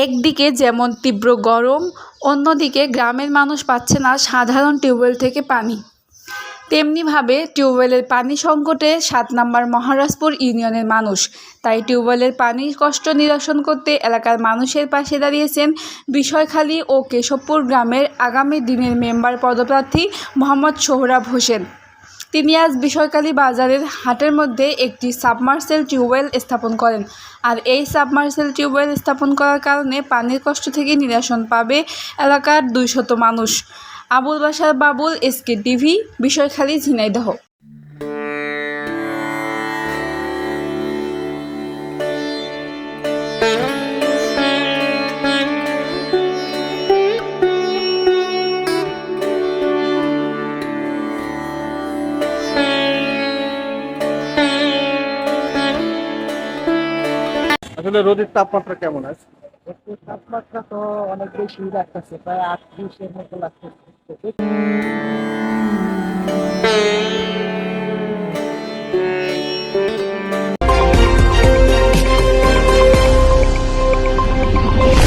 একদিকে যেমন তীব্র গরম, অন্যদিকে গ্রামের মানুষ পাচ্ছে না সাধারণ টিউবওয়েল থেকে পানি। তেমনিভাবে টিউবওয়েলের পানি সংকটে ৭ নম্বর মহারাজপুর ইউনিয়নের মানুষ। তাই টিউবওয়েলের পানির কষ্ট নিরসন করতে এলাকার মানুষের পাশে দাঁড়িয়েছেন বিষয়খালী ও কেশবপুর গ্রামের আগামী দিনের মেম্বার পদপ্রার্থী মোহাম্মদ সোহরাব হোসেন। তিনি আজ বিষয়খালী বাজারের হাটের মধ্যে একটি সাবমার্সেল টিউবওয়েল স্থাপন করেন। আর এই সাবমার্সেল টিউবওয়েল স্থাপন করার কারণে পানির কষ্ট থেকে নিরসন পাবে এলাকার ২০০ মানুষ। Abul Bashar Babul, SK TV, Bishoykhali, Jhenaidah. আসলে রোদের তাপমাত্রা কেমন আছে? একটু তাপমাত্রা তো অনেক বেশি লাগতেছে, প্রায় ৩৮-৩০ এর মতো লাগতেছে।